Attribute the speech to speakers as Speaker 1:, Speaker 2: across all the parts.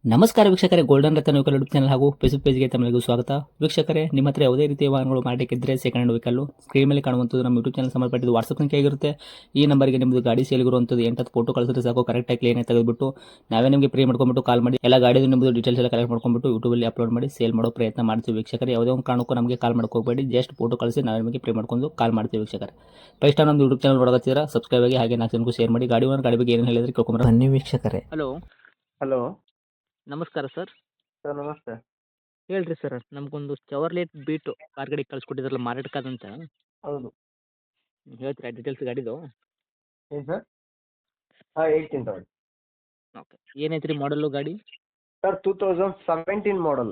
Speaker 1: ನಮಸ್ಕಾರ ವೀಕ್ಷಕರೇ, ಗೋಲ್ಡನ್ ರತ್ನ vehicle YouTube channel ಹಾಗೂ ಫೇಸ್ಬುಕ್ ಪೇಜ್ಗೆ ತಮಗೂ ಸ್ವಾಗತ. ವೀಕ್ಷಕರೇ, ನಿಮ್ಮ ಹತ್ರ ಯಾವುದೇ ರೀತಿಯ ವಾಹನಗಳು ಮಾರಾಟಕ್ಕಿದ್ದರೆ ಸೆಕೆಂಡ್ ಹ್ಯಾಂಡ್ ವೆಹಿಕಲ್ ಸ್ಕ್ರೀನ್ ಮೇಲೆ ಕಾಣುವಂಥದ್ದು ನಮ್ಮ ಯೂಟ್ಯೂಬ್ ಚಾನಲ್ ಸಂಬಂಧಪಟ್ಟಿದ್ದು ವಾಟ್ಸಪ್ ಸಂಖ್ಯೆ ಆಗಿರುತ್ತೆ. ಈ ನಂಬರ್ಗೆ ನಿಮ್ಮದು ಗಾಡಿ ಸೇಲ್ಗಿರುವಂಥದ್ದು 8 ಫೋಟೋ ಕಳಿಸಿದ್ರೆ ಸಾಕು, ಕರೆಕ್ಟಾಗಿ ಕ್ಲೀನಾಗಿ ತೆಗೆದುಬಿಟ್ಟು ನಾವೇ ನಿಮಗೆ ಪ್ರೀ ಮಾಡ್ಕೊಂಡ್ಬಿಟ್ಟು ಕಾಲ್ ಮಾಡಿ ಎಲ್ಲ ಗಾಡಿದು ನಿಮ್ಮದು ಡೀಟೇಲ್ಸ್ ಎಲ್ಲ ಕಲೆಕ್ಟ್ ಮಾಡ್ಕೊಂಡ್ಬಿಟ್ಟು ಯೂಟ್ಯೂಬಲ್ಲಿ ಅಪ್ಲೋಡ್ ಮಾಡಿ ಸೇಲ್ ಮಾಡೋ ಪ್ರಯತ್ನ ಮಾಡ್ತೀವಿ. ವೀಕ್ಷಕರೇ, ಯಾವುದೇ ಒಂದು ಕಾರಣಕ್ಕೂ ನಮಗೆ ಕಾಲ್ ಮಾಡ್ಕೋಬೇಡಿ, ಜಸ್ಟ್ ಫೋಟೋ ಕಳಿಸಿ ನಾವೇ ನಿಮಗೆ ಪ್ರೀ ಮಾಡ್ಕೊಂಡು ಕಾಲ್ ಮಾಡ್ತೀವಿ. ವೀಕ್ಷಕರೇ, ಫಸ್ಟ್ ಟೈಮ್ ನಮ್ಮ ಯೂಟ್ಯೂಬ್ ಚಾನಲ್ ನೋಡೋತ್ತಿರ ಸಬ್ಸ್ಕ್ರೈಬ್ ಆಗಿ, ಹಾಗೆ 4 ಜನಕ್ಕೂ ಶೇರ್ ಮಾಡಿ. ಗಾಡಿ ಬಗ್ಗೆ ಏನು ಹೇಳಿದ್ರೆ ಕೇಳ್ಕೊಂಬರ ಬನ್ನಿ ವೀಕ್ಷಕರೇ. ಹಲೋ,
Speaker 2: ಹಲೋ
Speaker 1: ನಮಸ್ಕಾರ ಸರ್.
Speaker 2: ಸರ್, ನಮಸ್ತೆ.
Speaker 1: ಹೇಳ್ರಿ ಸರ್, ನಮಗೊಂದು ಚವರ್ಲೆಟ್ ಬೀಟು ಕಾರ್ ಗಾಡಿ ಕಳ್ಸಿಕೊಟ್ಟಿದ್ರಲ್ಲ ಮಾರಾಟಕ್ಕಾದಂತ,
Speaker 2: ಹೌದು.
Speaker 1: ಹೇಳ್ತೀರಾ ಡೀಟೇಲ್ಸ್ ಗಾಡಿದು?
Speaker 2: ಏನು ಸರ್? ಹಾಂ, 18 ತಗೊಳ್ಳಿ.
Speaker 1: ಓಕೆ, ಏನೈತ್ರಿ ಮಾಡಲು ಗಾಡಿ?
Speaker 2: ಸರ್, 2017 ಮಾಡಲ್.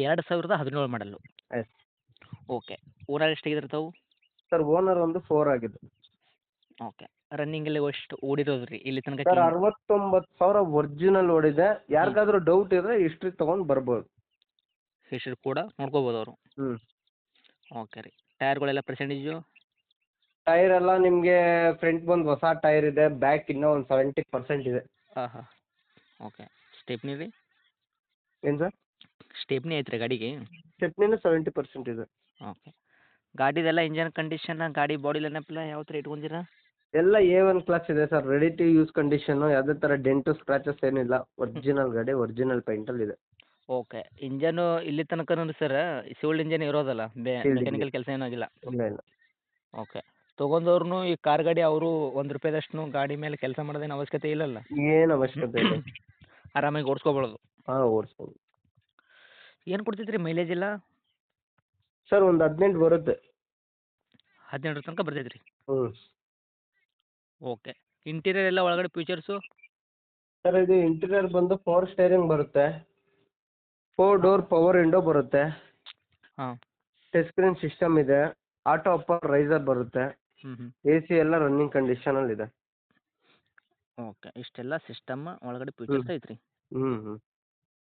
Speaker 1: 2017 ಮಾಡಲು.
Speaker 2: ಎಸ್.
Speaker 1: ಓಕೆ, ಓನರ್ ಎಷ್ಟಾಗಿದ್ರೆ ತಾವು?
Speaker 2: ಸರ್, ಓನರ್ ಒಂದು 4 ಆಗಿದೆ.
Speaker 1: ಓಕೆ, ರನ್ನಿಂಗ್ ಎಲ್ಲ ಎಷ್ಟು ಓಡಿರೋದು ರೀ ಇಲ್ಲಿ ತನಕ?
Speaker 2: ಸರ್, 69,000 ಒರಿಜಿನಲ್ ಓಡಿದೆ. ಯಾರಿಗಾದ್ರೂ ಡೌಟ್ ಇದ್ರೆ ಹಿಸ್ಟ್ರಿ ತೊಗೊಂಡು ಬರ್ಬೋದು.
Speaker 1: ಹೆಸರು ಕೂಡ ನೋಡ್ಕೋಬೋದು ಅವರು.
Speaker 2: ಹ್ಞೂ.
Speaker 1: ಓಕೆ ರೀ, ಟೈರ್ಗಳೆಲ್ಲ ಪರ್ಸೆಂಟೇಜು?
Speaker 2: ಟೈರ್ ಎಲ್ಲ ನಿಮಗೆ ಫ್ರಂಟ್ ಬಂದು ಹೊಸ ಟೈರ್ ಇದೆ, ಬ್ಯಾಕ್ ಇನ್ನೂ ಒಂದು 70% ಇದೆ.
Speaker 1: ಹಾಂ ಹಾಂ. ಓಕೆ, ಸ್ಟೆಪ್ನಿ ರೀ?
Speaker 2: ಏನು ಸರ್?
Speaker 1: ಸ್ಟೆಪ್ನಿ ಐತ್ರಿ ಗಾಡಿಗೆ?
Speaker 2: ಸ್ಟೆಪ್ನಿನೂ 70% ಇದೆ.
Speaker 1: ಓಕೆ, ಗಾಡಿದೆಲ್ಲ ಇಂಜನ್ ಕಂಡೀಷನ್, ಗಾಡಿ ಬಾಡಿ ಲೈನಪ್ಪೆಲ್ಲ ಯಾವ ಥರ ಇಟ್ಕೊಂಡಿರಾ?
Speaker 2: ಎಲ್ಲ A1 ಕ್ಲಾಸ್ ಇದೆ sir, ready to use condition. ಯಾವುದೇ ಥರ ಡೆಂಟು ಸ್ಕ್ರಾಚಸ್ ಏನಿಲ್ಲ. ಒರಿಜಿನಲ್ ಗಾಡಿ, ಒರಿಜಿನಲ್ ಪೇಂಟಲ್ಲಿ ಇದೆ.
Speaker 1: ಓಕೆ, ಇಂಜನು ಇಲ್ಲಿ ತನಕನೂ ಸರ್ ಸಿವಿಲ್ ಇಂಜನ್ ಇರೋದಲ್ಲ,
Speaker 2: Sealed
Speaker 1: ಮೆಕ್ಯಾನಿಕಲ್ ಕೆಲಸ ಏನೂ ಆಗಿಲ್ಲ?
Speaker 2: ಇಲ್ಲ ಇಲ್ಲ.
Speaker 1: ಓಕೆ, ತೊಗೊಂಡವ್ರು ಈ ಕಾರ್ ಗಾಡಿ ಅವರು ₹1 ಗಾಡಿ ಮೇಲೆ ಕೆಲಸ ಮಾಡೋದೇನು ಅವಶ್ಯಕತೆ ಇಲ್ಲಲ್ಲ?
Speaker 2: ಏನು ಅವಶ್ಯಕತೆ ಇಲ್ಲ.
Speaker 1: ಆರಾಮಾಗಿ ಓಡಿಸ್ಕೊಬೋದು.
Speaker 2: ಹಾಂ, ಓಡಿಸ್ಬೋದು.
Speaker 1: ಏನು ಕೊಡ್ತೈತೆ ರೀ ಮೈಲೇಜ್ ಎಲ್ಲ?
Speaker 2: ಸರ್, ಒಂದು 18 ಬರುತ್ತೆ.
Speaker 1: 17 ತನಕ ಬರ್ತೈತೆ ರೀ?
Speaker 2: ಹ್ಞೂ.
Speaker 1: ಓಕೆ, ಇಂಟೀರಿಯರ್ ಎಲ್ಲ ಒಳಗಡೆ ಫೀಚರ್ಸು?
Speaker 2: ಸರ್, ಇದು ಇಂಟೀರಿಯರ್ ಬಂದು ಪವರ್ ಸ್ಟೇರಿಂಗ್ ಬರುತ್ತೆ, 4 ಡೋರ್ ಪವರ್ ವಿಂಡೋ ಬರುತ್ತೆ,
Speaker 1: ಹಾಂ.
Speaker 2: ಟಚ್ ಸ್ಕ್ರೀನ್ ಸಿಸ್ಟಮ್ ಇದೆ, ಆಟೋ ಅಪ್ಪರ್ ರೈಸರ್ ಬರುತ್ತೆ,
Speaker 1: ಹ್ಞೂ ಹ್ಞೂ.
Speaker 2: AC ಎಲ್ಲ ರನ್ನಿಂಗ್ ಕಂಡೀಷನಲ್ಲಿದೆ.
Speaker 1: ಓಕೆ, ಇಷ್ಟೆಲ್ಲ ಸಿಸ್ಟಮ್ ಒಳಗಡೆ ಫೀಚರ್ಸ್ ಐತೆ ರೀ?
Speaker 2: ಹ್ಞೂ ಹ್ಞೂ.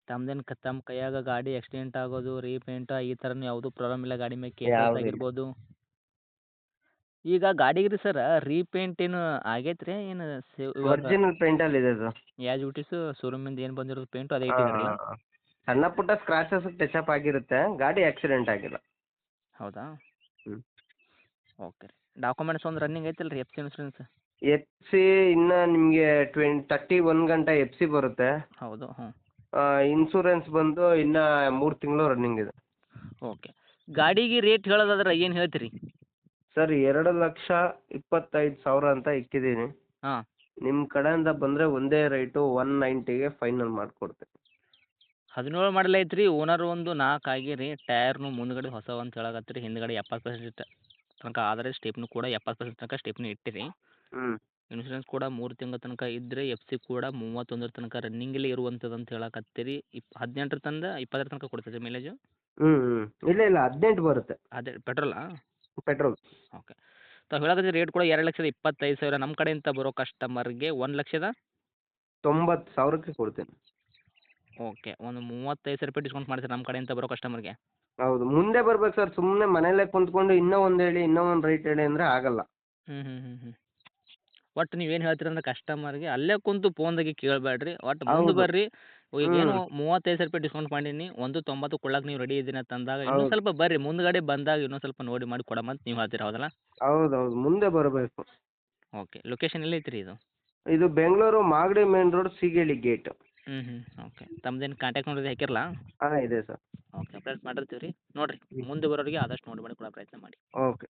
Speaker 1: ತಮ್ಮ ಕೈಯಾಗ ಗಾಡಿ ಆಕ್ಸಿಡೆಂಟ್ ಆಗೋದು, ರೀಪೇಂಟ್ ಈ ಥರನೂ ಯಾವುದೂ ಪ್ರಾಬ್ಲಮ್ ಇಲ್ಲ ಗಾಡಿ ಮೇಲೆ? ಕೇಸಸ್
Speaker 2: ಯಾವುದೂ ಇಲ್ಲ.
Speaker 1: ಆಗಿರ್ಬೋದು? ಈಗ ಗಾಡಿಗೆ ರೀ ಸರ್ ರೀಪೇಂಟ್ ಏನು ಆಗೈತೆ ರೀ ಏನು ಇವಾಗ
Speaker 2: ಒರಿಜಿನಲ್ ಪೇಂಟಲ್ಲಿದೆ ಸರ್.
Speaker 1: ಯಾಸ್ ಇಟ್ ಇಸ್ ಶೋರೂಮಿಂದ ಏನು ಬಂದಿರೋದು ಪೇಂಟು ಅದೇ
Speaker 2: ಹಾಂ
Speaker 1: ಇಟ್ಟಿದ್ರಲ್ಲ?
Speaker 2: ಹಾಂ. ಸಣ್ಣ ಪುಟ್ಟ ಸ್ಕ್ರಾಚಸ್ ಟಚಪ್ ಆಗಿರುತ್ತೆ, ಗಾಡಿ ಆಕ್ಸಿಡೆಂಟ್ ಆಗಿಲ್ಲ.
Speaker 1: ಹೌದಾ?
Speaker 2: ಹ್ಞೂ.
Speaker 1: ಓಕೆ ರೀ, ಡಾಕ್ಯುಮೆಂಟ್ಸ್ ಒಂದು ರನ್ನಿಂಗ್ ಐತಲ್ಲ ರೀ, FC ಇನ್ಸೂರೆನ್ಸ್?
Speaker 2: FC ಇನ್ನು ನಿಮಗೆ 31 ಗಂಟೆ FC ಬರುತ್ತೆ.
Speaker 1: ಹೌದು. ಹ್ಞೂ.
Speaker 2: ಇನ್ಸೂರೆನ್ಸ್ ಬಂದು ಇನ್ನು 3 ತಿಂಗಳು ರನ್ನಿಂಗ್ ಇದೆ.
Speaker 1: ಓಕೆ, ಗಾಡಿಗೆ ರೇಟ್ ಹೇಳೋದಾದ್ರೆ ಏನು ಹೇಳ್ತೀರಿ?
Speaker 2: ಸರ್, 2,25,000 ಅಂತ ಇಕ್ಕಿದ್ದೀನಿ.
Speaker 1: ಹಾಂ.
Speaker 2: ನಿಮ್ಮ ಕಡೆಯಿಂದ ಬಂದರೆ ಒಂದೇ ರೇಟು 190ಗೆ ಫೈನಲ್ ಮಾಡಿಕೊಡ್ತೀನಿ.
Speaker 1: 17 ಮಾಡಲ್ ಐತ್ರಿ, ಓನರ್ ಒಂದು 4 ಆಗಿರಿ, ಟೈರ್ನು ಮುಂದ್ಗಡೆ ಹೊಸವು ಅಂತ ಹೇಳಕತ್ತೀರಿ, ಹಿಂದ್ಗಡೆ 70% ತನಕ ಆದರೆ ಸ್ಟೆಪ್ನಿ ಕೂಡ 70% ತನಕ ಸ್ಟೆಪ್ನಿ ಇಟ್ಟಿರಿ.
Speaker 2: ಹ್ಞೂ.
Speaker 1: ಇನ್ಸೂರೆನ್ಸ್ ಕೂಡ 3 ತಿಂಗಳ ತನಕ ಇದ್ದರೆ, FC ಕೂಡ 31 ತನಕ ರನ್ನಿಂಗಲ್ಲಿ ಇರುವಂಥದ್ದು ಅಂತ ಹೇಳಕತ್ತೀರಿ. 18 ತಂದ 20 ತನಕ ಕೊಡ್ತೈತೆ ಮೈಲೇಜು?
Speaker 2: ಹ್ಞೂ ಹ್ಞೂ. ಇಲ್ಲ ಇಲ್ಲ, 18 ಬರುತ್ತೆ.
Speaker 1: ಅದೇ ಪೆಟ್ರೋಲಾ?
Speaker 2: ಪೆಟ್ರೋಲ್.
Speaker 1: ಓಕೆ, ತಾವು ಹೇಳಕತ್ತೀರಿ ರೇಟ್ ಕೂಡ 2,25,000. ನಮ್ಮ ಕಡೆಯಿಂದ ಬರೋ ಕಸ್ಟಮರ್ಗೆ 1,90,000?
Speaker 2: 90,000ಕ್ಕೆ ಕೊಡ್ತೀನಿ.
Speaker 1: ಓಕೆ, ಒಂದು ₹35,000 ಡಿಸ್ಕೌಂಟ್ ಮಾಡ್ತೀರಾ ನಮ್ಮ ಕಡೆಯಿಂದ ಬರೋ ಕಸ್ಟಮರ್ಗೆ?
Speaker 2: ಹೌದು, ಮುಂದೆ ಬರ್ಬೇಕು ಸರ್. ಸುಮ್ಮನೆ ಮನೇಲೇ ಕುಂತ್ಕೊಂಡು ಇನ್ನೂ ಒಂದು ಹೇಳಿ, ಇನ್ನೂ ಒಂದು ರೇಟ್ ಹೇಳಿ ಅಂದರೆ ಆಗಲ್ಲ.
Speaker 1: ಹ್ಞೂ ಹ್ಞೂ ಹ್ಞೂ ಹ್ಞೂ. ಒಟ್ಟು ನೀವೇನು ಹೇಳ್ತೀರಂದ್ರೆ ಕಸ್ಟಮರ್ಗೆ ಅಲ್ಲೇ ಕುಂತು ಫೋನ್ದಾಗೆ ಕೇಳಬೇಡ್ರಿ, ಒಟ್ಟು ಮುಂದೆ
Speaker 2: ಹೌದು.
Speaker 1: ಬರ್ರಿ. ಈಗೇನು
Speaker 2: ಹ್ಞೂ.
Speaker 1: ₹35,000 ಡಿಸ್ಕೌಂಟ್ ಮಾಡೀನಿ, 190 ಕೊಡಕ್ಕೆ ನೀವು ರೆಡಿ ಇದ್ದೀನಿ ಅಂತಂದಾಗ ಇನ್ನೂ
Speaker 2: ಹೌದು.
Speaker 1: ಸ್ವಲ್ಪ ಬರ್ರಿ, ಮುಂದ್ಗಡೆ ಬಂದಾಗ ಇನ್ನೂ ಸ್ವಲ್ಪ ನೋಡಿ ಮಾಡಿ ಕೊಡಮಂತ ನೀವು ಹೇಳ್ತೀರ, ಹೌದಲ್ಲ?
Speaker 2: ಹೌದೌದು, ಮುಂದೆ ಬರಬೇಕು.
Speaker 1: ಓಕೆ, ಲೊಕೇಶನ್ ಎಲ್ಲಿ ಐತ್ರಿ ಇದು?
Speaker 2: ಇದು Bengaluru Magadi main road, Seegehalli gate.
Speaker 1: ಹ್ಞೂ ಹ್ಞೂ. ಓಕೆ, ತಮ್ಮದೇನು ಕಾಂಟ್ಯಾಕ್ಟ್ ನಂಬರ್ ಹಾಕಿರಲ್ಲ?
Speaker 2: ಹಾಂ, ಇದೆ ಸರ್.
Speaker 1: ಓಕೆ, ಅಪ್ಡೇಟ್ ಮಾಡಿರ್ತೀವಿ ರೀ. ನೋಡಿರಿ, ಮುಂದೆ ಬರೋರಿಗೆ ಆದಷ್ಟು ನೋಡಿ ಮಾಡಿ ಕೊಡೋ ಪ್ರಯತ್ನ ಮಾಡಿ.
Speaker 2: ಓಕೆ.